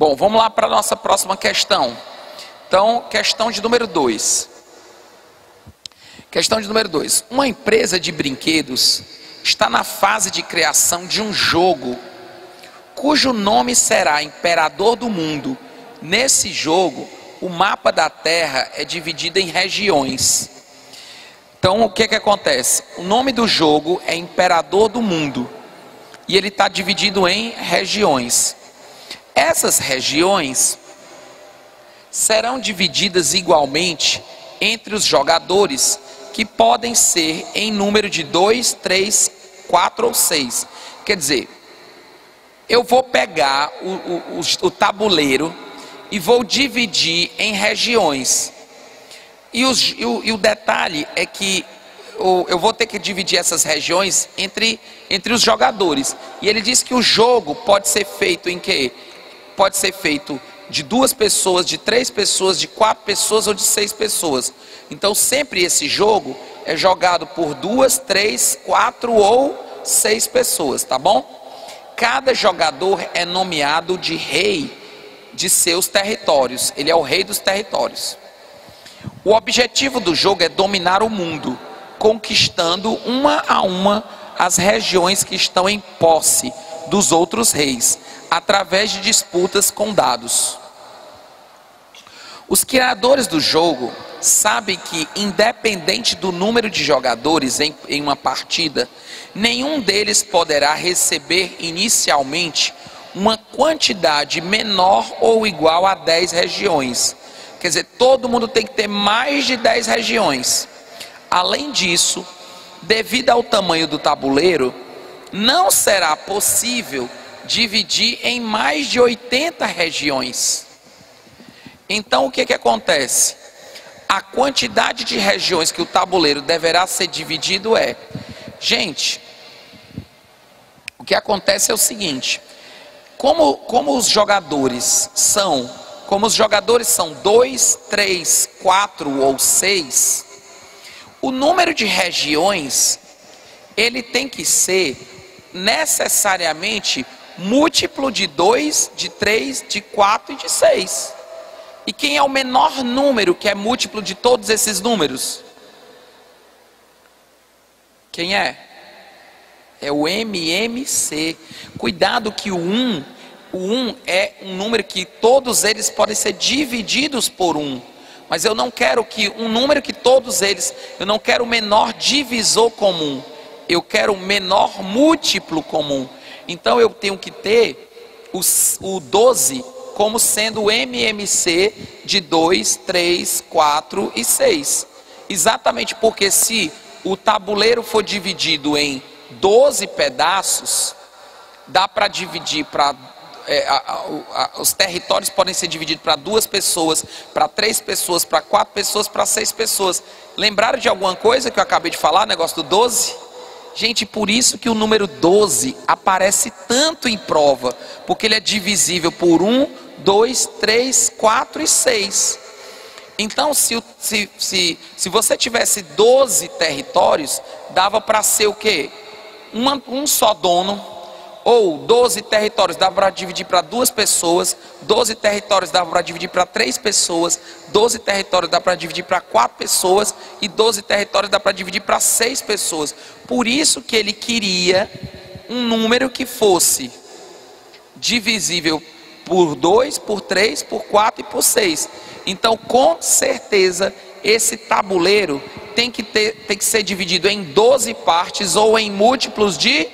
Bom, vamos lá para a nossa próxima questão. Então, questão de número 2. Questão de número 2. Uma empresa de brinquedos está na fase de criação de um jogo cujo nome será Imperador do Mundo. Nesse jogo, o mapa da Terra é dividido em regiões. Então, o que acontece? O nome do jogo é Imperador do Mundo e ele está dividido em regiões. Essas regiões serão divididas igualmente entre os jogadores, que podem ser em número de 2, 3, 4 ou 6. Quer dizer, eu vou pegar o tabuleiro e vou dividir em regiões. E o detalhe é que eu vou ter que dividir essas regiões entre os jogadores. E ele diz que o jogo pode ser feito em quê? Pode ser feito de 2 pessoas, de 3 pessoas, de 4 pessoas ou de 6 pessoas. Então sempre esse jogo é jogado por 2, 3, 4 ou 6 pessoas, tá bom? Cada jogador é nomeado de rei de seus territórios. Ele é o rei dos territórios. O objetivo do jogo é dominar o mundo, conquistando uma a uma as regiões que estão em posse dos outros reis, através de disputas com dados. Os criadores do jogo sabem que, independente do número de jogadores em uma partida, nenhum deles poderá receber inicialmente uma quantidade menor ou igual a 10 regiões. Quer dizer, todo mundo tem que ter mais de 10 regiões. Além disso, devido ao tamanho do tabuleiro, não será possível dividir em mais de 80 regiões. Então o que acontece? A quantidade de regiões que o tabuleiro deverá ser dividido é... Gente, o que acontece é o seguinte: como os jogadores são 2, 3, 4 ou 6, o número de regiões, ele tem que ser necessariamente múltiplo de 2, de 3, de 4 e de 6. E quem é o menor número que é múltiplo de todos esses números? Quem é? É o MMC. Cuidado que o 1 é um número que todos eles podem ser divididos por 1. Mas eu não quero que um número que todos eles, eu não quero o menor divisor comum. Eu quero o menor múltiplo comum. Então eu tenho que ter o 12 como sendo o MMC de 2, 3, 4 e 6. Exatamente porque se o tabuleiro for dividido em 12 pedaços, dá para dividir para... os territórios podem ser divididos para 2 pessoas, para 3 pessoas, para 4 pessoas, para 6 pessoas. Lembraram de alguma coisa que eu acabei de falar, negócio do 12? Gente, por isso que o número 12 aparece tanto em prova, porque ele é divisível por 1, 2, 3, 4 e 6. Então, se você tivesse 12 territórios, dava para ser o quê? Um só dono. Ou 12 territórios dava para dividir para 2 pessoas, 12 territórios dava para dividir para 3 pessoas, 12 territórios dá para dividir para 4 pessoas e 12 territórios dá para dividir para 6 pessoas. Por isso que ele queria um número que fosse divisível por 2, por 3, por 4 e por 6. Então, com certeza, esse tabuleiro tem que ser dividido em 12 partes ou em múltiplos de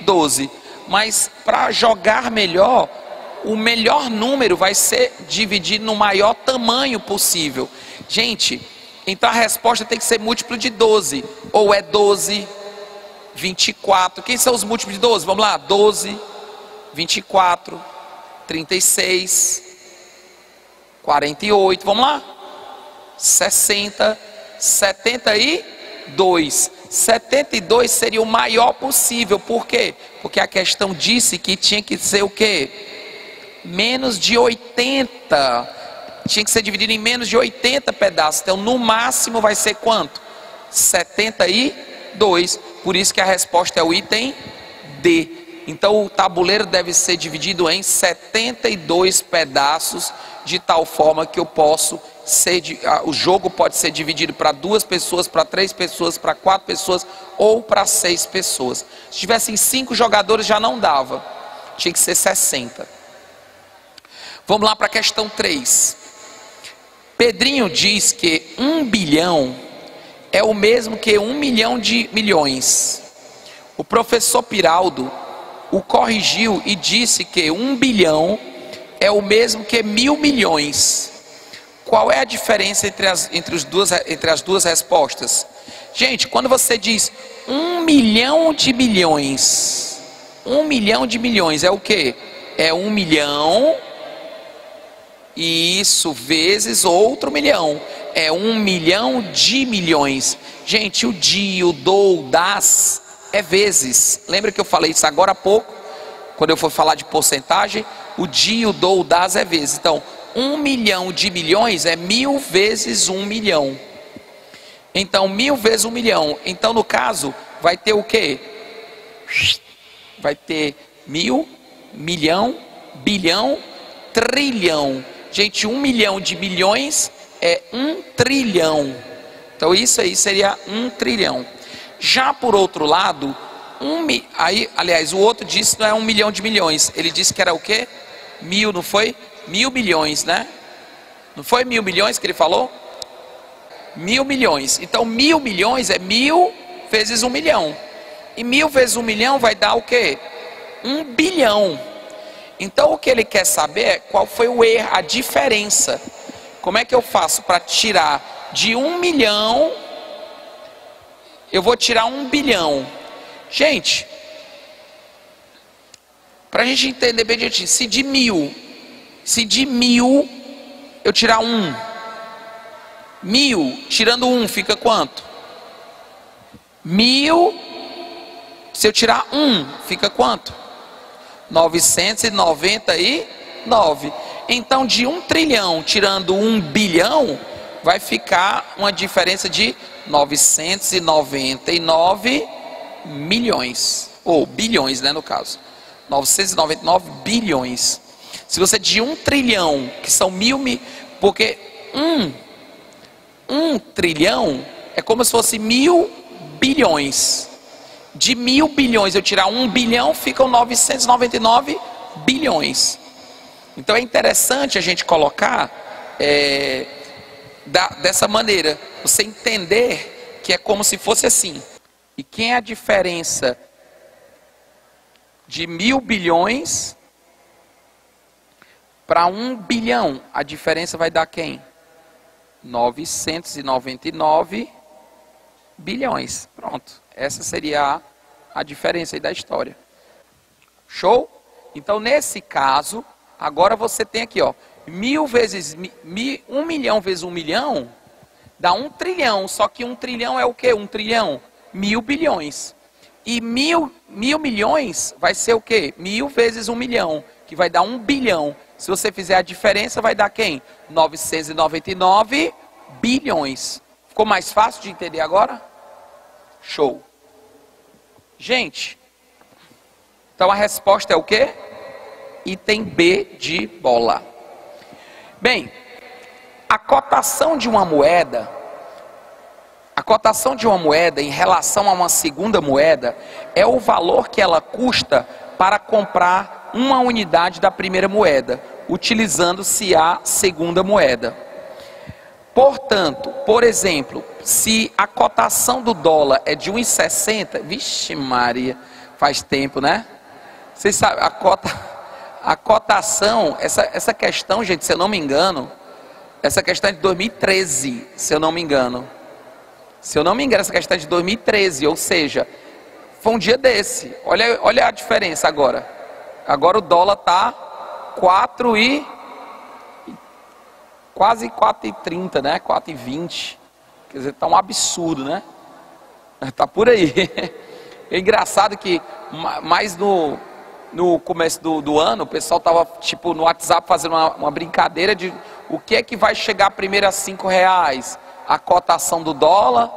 12. Mas para jogar melhor, o melhor número vai ser dividido no maior tamanho possível. Gente, então a resposta tem que ser múltiplo de 12. Ou é 12, 24. Quem são os múltiplos de 12? Vamos lá. 12, 24, 36, 48. Vamos lá. 60, 72. 72 seria o maior possível. Por quê? Porque a questão disse que tinha que ser o quê? Menos de 80. Tinha que ser dividido em menos de 80 pedaços. Então no máximo vai ser quanto? 72. Por isso que a resposta é o item D. Então o tabuleiro deve ser dividido em 72 pedaços, de tal forma que eu posso o jogo pode ser dividido para 2 pessoas, para 3 pessoas, para 4 pessoas ou para 6 pessoas. Se tivessem 5 jogadores já não dava, tinha que ser 60. Vamos lá para a questão 3. Pedrinho diz que 1 bilhão é o mesmo que 1 milhão de milhões. O professor Piraldo o corrigiu e disse que 1 bilhão é o mesmo que 1.000 milhões. Qual é a diferença entre as duas respostas? Gente, quando você diz 1 milhão de milhões, 1 milhão de milhões é o quê? É 1 milhão, isso, vezes outro milhão. É 1 milhão de milhões. Gente, o de, o do, o das é vezes. Lembra que eu falei isso agora há pouco? Quando eu for falar de porcentagem, o de, o do, o das é vezes. Então, 1 milhão de milhões é 1.000 vezes 1 milhão. Então, 1.000 vezes 1 milhão. Então, no caso, vai ter o quê? Vai ter 1.000, milhão, bilhão, trilhão. Gente, 1 milhão de milhões é 1 trilhão. Então, isso aí seria 1 trilhão. Já por outro lado, aliás, o outro disse que não é 1 milhão de milhões. Ele disse que era o quê? 1.000, não foi? 1.000 milhões, né? Não foi 1.000 milhões que ele falou? 1.000 milhões. Então 1.000 milhões é 1.000 vezes 1 milhão. E 1.000 vezes 1 milhão vai dar o quê? 1 bilhão. Então o que ele quer saber é qual foi o erro, a diferença. Como é que eu faço para tirar de 1 milhão? Eu vou tirar 1 bilhão. Gente, para a gente entender bem direitinho, se de 1.000 eu tirar 1, 1.000 tirando 1 fica quanto? 1.000, se eu tirar 1 fica quanto? 999. Então de 1 trilhão tirando 1 bilhão vai ficar uma diferença de 999 milhões, ou bilhões, né, no caso. 999 bilhões. Se você de 1 trilhão, que são 1.000, porque 1 trilhão é como se fosse 1.000 bilhões. De 1.000 bilhões eu tirar 1 bilhão, ficam 999 bilhões. Então é interessante a gente colocar dessa maneira, você entender que é como se fosse assim. E quem é a diferença de 1.000 bilhões para 1 bilhão? A diferença vai dar quem? 999 bilhões. Pronto. Essa seria a diferença aí da história. Show? Então, nesse caso, agora você tem aqui, ó, 1.000 vezes 1 milhão vezes 1 milhão dá 1 trilhão. Só que 1 trilhão é o quê? 1 trilhão? 1.000 bilhões. E 1.000 milhões vai ser o quê? 1.000 vezes 1 milhão, que vai dar 1 bilhão. Se você fizer a diferença, vai dar quem? 999 bilhões. Ficou mais fácil de entender agora? Show. Gente, então a resposta é o quê? Item B de bola. Bem, a cotação de uma moeda em relação a uma segunda moeda é o valor que ela custa para comprar uma unidade da primeira moeda, utilizando-se a segunda moeda. Portanto, por exemplo, se a cotação do dólar é de 1,60, vixe Maria, faz tempo, né? Vocês sabem, a cotação, essa questão, gente, se eu não me engano, essa questão é de 2013, se eu não me engano. Se eu não me engano, essa questão é de 2013, ou seja, foi um dia desse. Olha a diferença agora. Agora o dólar está quase 4,30, né? 4,20. Quer dizer, está um absurdo, né? Está por aí. É engraçado que mais no começo do ano, o pessoal estava tipo no WhatsApp fazendo uma brincadeira de o que é que vai chegar primeiro a R$5. A cotação do dólar,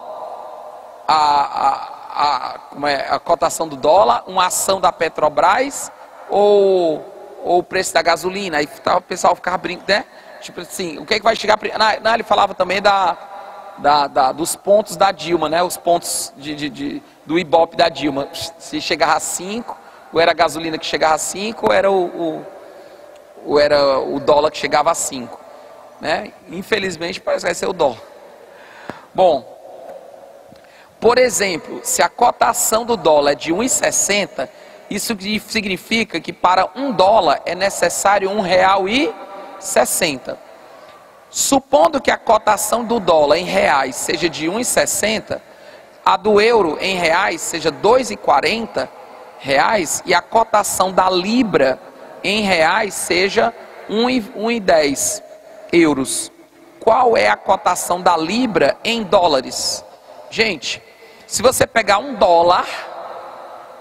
a cotação do dólar, uma ação da Petrobras ou o preço da gasolina. Aí o pessoal ficava brincando, né? Tipo assim, o que é que vai chegar... Não, ele falava também dos pontos da Dilma, né? Os pontos do Ibope da Dilma. Se chegava a 5, ou era a gasolina que chegava a 5, ou era o dólar que chegava a 5. Né? Infelizmente parece que vai ser o dólar. Bom, por exemplo, se a cotação do dólar é de 1,60, isso significa que para $1 é necessário R$1,60. Supondo que a cotação do dólar em reais seja de 1,60, a do euro em reais seja R$2,40 e a cotação da libra em reais seja 1,10 euros. Qual é a cotação da libra em dólares? Gente, se você pegar $1,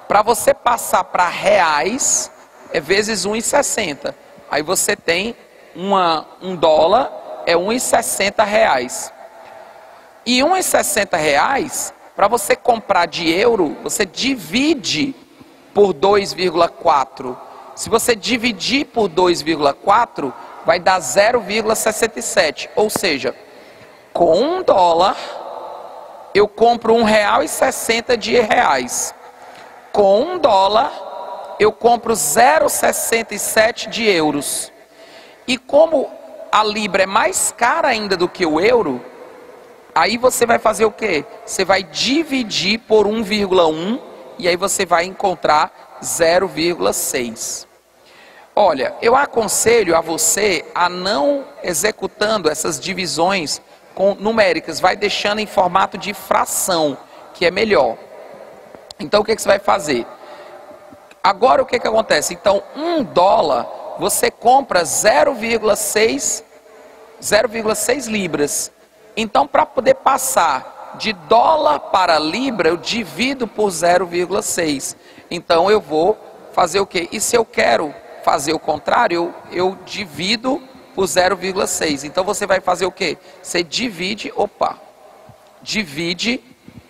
para você passar para reais, é vezes 1,60. Aí você tem $1 é 1,60 reais. E 1,60 reais, para você comprar de euro, você divide por 2,4. Se você dividir por 2,4, vai dar 0,67. Ou seja, com $1, eu compro R$1,60 de reais. Com $1, eu compro 0,67 de euros. E como a libra é mais cara ainda do que o euro, aí você vai fazer o quê? Você vai dividir por 1,1 e aí você vai encontrar 0,6. Olha, eu aconselho a você a não executando essas divisões numéricas, vai deixando em formato de fração, que é melhor. Então o que você vai fazer? Agora o que acontece? Então $1 você compra 0,6 libras. Então para poder passar de dólar para libra, eu divido por 0,6. Então eu vou fazer o quê? E se eu quero fazer o contrário, eu divido por 0,6. Então você vai fazer o quê? Você divide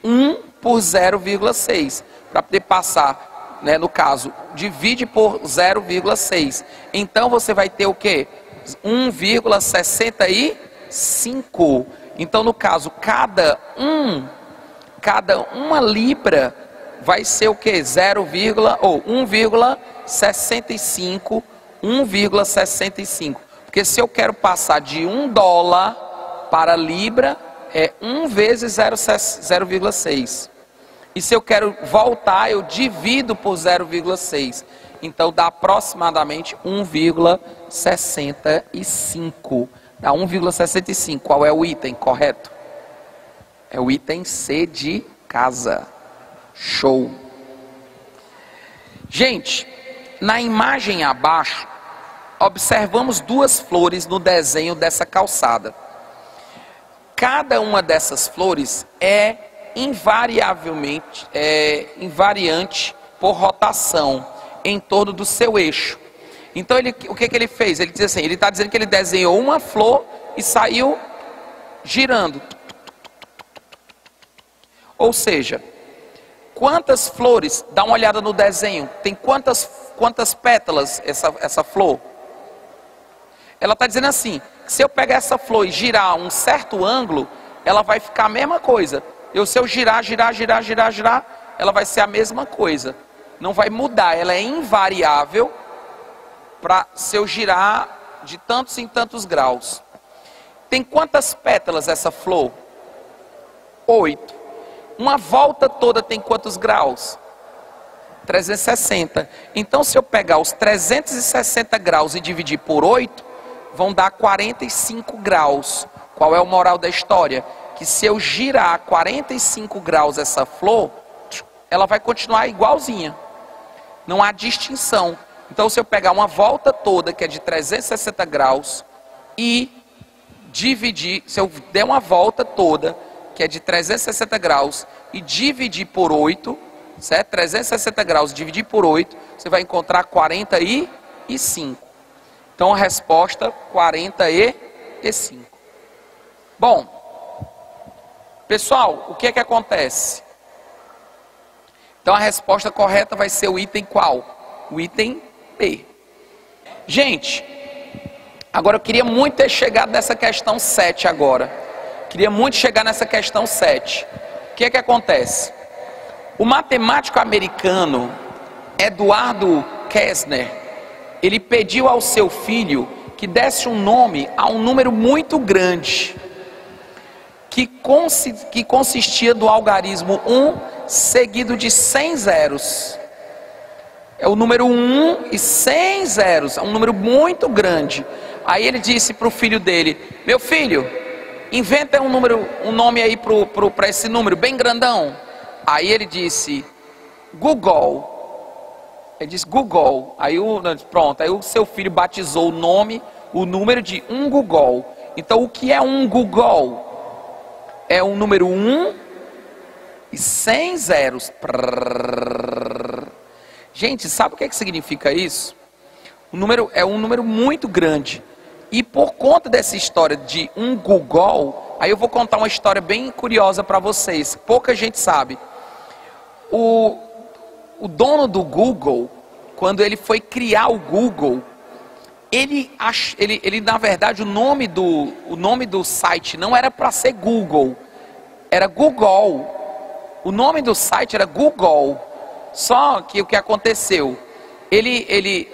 1 por 0,6. Para poder passar, né, no caso, divide por 0,6. Então você vai ter o quê? 1,65. Então no caso, cada uma libra vai ser o quê? 1,65. 1,65. Porque se eu quero passar de $1 para libra, é 1 vezes 0,6. E se eu quero voltar, eu divido por 0,6. Então dá aproximadamente 1,65. Dá 1,65. Qual é o item correto? É o item C de casa. Show. Gente, na imagem abaixo, observamos duas flores no desenho dessa calçada. Cada uma dessas flores é invariante por rotação em torno do seu eixo. Então o que ele fez? Ele diz assim, ele está dizendo que ele desenhou uma flor e saiu girando. Ou seja, quantas flores? Dá uma olhada no desenho. Tem quantas pétalas essa flor? Ela está dizendo assim, se eu pegar essa flor e girar um certo ângulo, ela vai ficar a mesma coisa. Se eu girar, ela vai ser a mesma coisa. Não vai mudar, ela é invariável para se eu girar de tantos em tantos graus. Tem quantas pétalas essa flor? 8. Uma volta toda tem quantos graus? 360. Então se eu pegar os 360 graus e dividir por 8, vão dar 45 graus. Qual é o moral da história? Que se eu girar 45 graus essa flor, ela vai continuar igualzinha. Não há distinção. Então se eu pegar uma volta toda, que é de 360 graus, e dividir, se eu der uma volta toda, que é de 360 graus, e dividir por 8, certo? 360 graus dividir por 8, você vai encontrar 45. Então a resposta, 45. Bom, pessoal, o que é que acontece? Então a resposta correta vai ser o item qual? O item B. Gente, agora eu queria muito ter chegado nessa questão 7 agora. Queria muito chegar nessa questão 7. O que é que acontece? O matemático americano Eduardo Kessner, ele pediu ao seu filho que desse um nome a um número muito grande, que consistia do algarismo 1 seguido de 100 zeros. É o número 1 e 100 zeros, é um número muito grande. Aí ele disse para o filho dele: meu filho, inventa um nome aí para esse número bem grandão. Aí ele disse Google. Ele disse Google. Pronto, aí o seu filho batizou o número de um Google. Então o que é um Google? É um número 1 e 100 zeros. Gente, sabe o que significa isso? É um número muito grande. E por conta dessa história de um Google, aí eu vou contar uma história bem curiosa para vocês. Pouca gente sabe. O dono do Google, quando ele foi criar o Google, ele na verdade, o nome do site não era para ser Google, era Google. O nome do site era Google. Só que o que aconteceu? Ele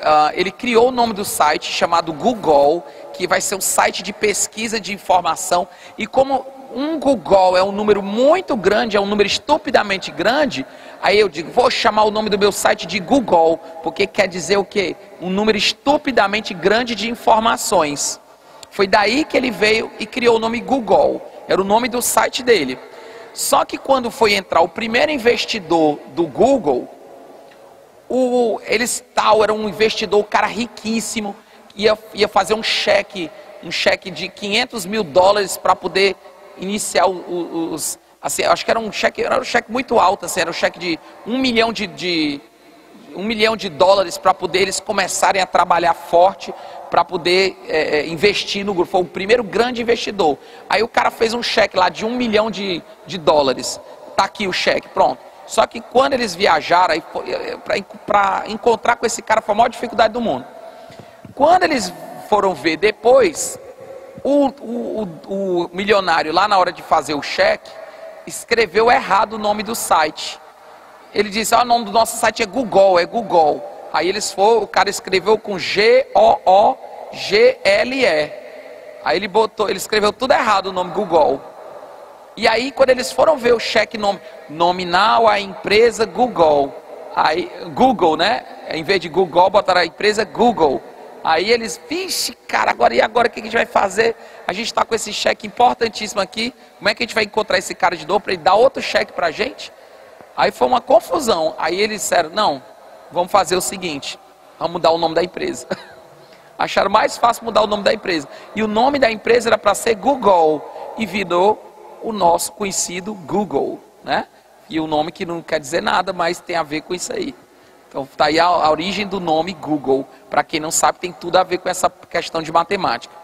criou o nome do site chamado Google, que vai ser um site de pesquisa de informação. E como um Google é um número muito grande, é um número estupidamente grande, aí eu digo, vou chamar o nome do meu site de Google, porque quer dizer o quê? Um número estupidamente grande de informações. Foi daí que ele veio e criou o nome Google, era o nome do site dele. Só que quando foi entrar o primeiro investidor do Google, era um investidor, um cara riquíssimo, ia fazer um cheque de $500 mil para poder iniciar assim, acho que era um cheque muito alto, assim, era um cheque de $1 milhão para poder eles começarem a trabalhar forte, para poder investir no grupo. Foi o primeiro grande investidor. Aí o cara fez um cheque lá de $1 milhão. Tá aqui o cheque, pronto. Só que quando eles viajaram para encontrar com esse cara, foi a maior dificuldade do mundo. Quando eles foram ver depois, o milionário lá na hora de fazer o cheque, escreveu errado o nome do site. Ele disse, o nome do nosso site é Google, é Google. Aí o cara escreveu com Google. Aí ele escreveu tudo errado o nome Google. E aí quando eles foram ver o cheque nominal à empresa Google, aí Google, né? Em vez de Google, botaram a empresa Google. Aí eles, vixe, cara, agora o que a gente vai fazer? A gente está com esse cheque importantíssimo aqui, como é que a gente vai encontrar esse cara de novo para ele dar outro cheque para a gente? Aí foi uma confusão. Aí eles disseram, não, vamos fazer o seguinte, vamos mudar o nome da empresa. Acharam mais fácil mudar o nome da empresa. E o nome da empresa era para ser Google, e virou o nosso conhecido Google, né? E o nome que não quer dizer nada, mas tem a ver com isso aí. Então está aí a origem do nome Google. Para quem não sabe, tem tudo a ver com essa questão de matemática.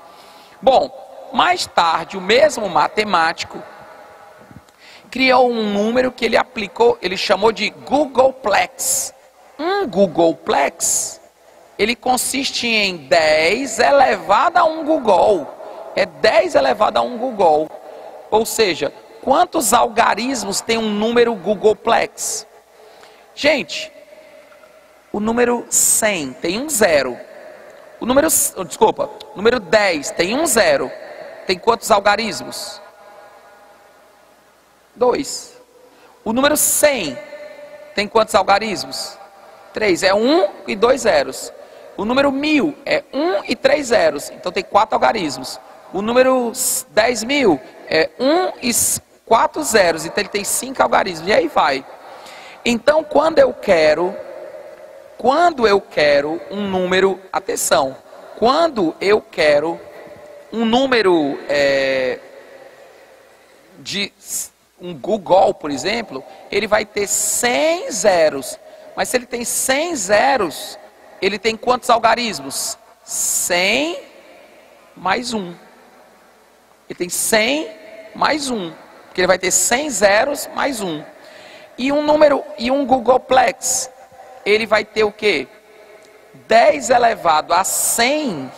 Bom, mais tarde, o mesmo matemático criou um número que ele chamou de Googleplex. Um Googleplex, ele consiste em 10 elevado a 1 Google. É 10 elevado a 1 Google. Ou seja, quantos algarismos tem um número Googleplex? Gente, o número 100 tem um zero. O número 10 tem um zero. Tem quantos algarismos? 2. O número 100 tem quantos algarismos? 3. É 1 e 2 zeros. O número 1000 é 1 e 3 zeros. Então tem 4 algarismos. O número 10.000 é 1 e 4 zeros. Então ele tem 5 algarismos. E aí vai. Então quando eu quero um número, atenção, quando eu quero um número de um Google, por exemplo, ele vai ter 100 zeros. Mas se ele tem 100 zeros, ele tem quantos algarismos? 100 mais 1. Ele tem 100 mais 1. Porque ele vai ter 100 zeros mais 1. E um Googolplex, ele vai ter o quê? 10 elevado a 100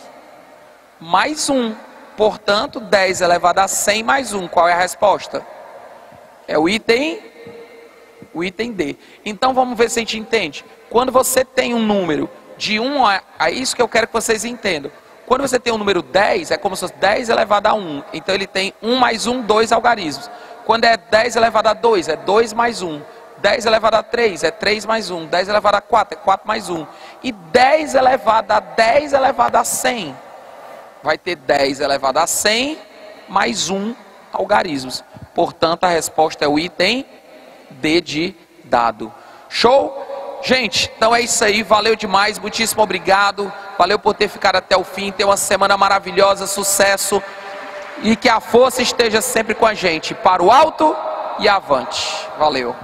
mais 1. Portanto, 10 elevado a 100 mais 1. Qual é a resposta? É o item D. Então vamos ver se a gente entende. Quando você tem um número de 1 a isso que eu quero que vocês entendam. Quando você tem um número 10, é como se fosse 10 elevado a 1. Então ele tem 1 mais 1, 2 algarismos. Quando é 10 elevado a 2, é 2 mais 1. 10 elevado a 3 é 3 mais 1. 10 elevado a 4 é 4 mais 1. E 10 elevado a 10 elevado a 100 vai ter 10 elevado a 100 mais 1 algarismos. Portanto, a resposta é o item D de dado. Show? Gente, então é isso aí. Valeu demais. Muitíssimo obrigado. Valeu por ter ficado até o fim. Tenha uma semana maravilhosa. Sucesso. E que a força esteja sempre com a gente. Para o alto e avante. Valeu.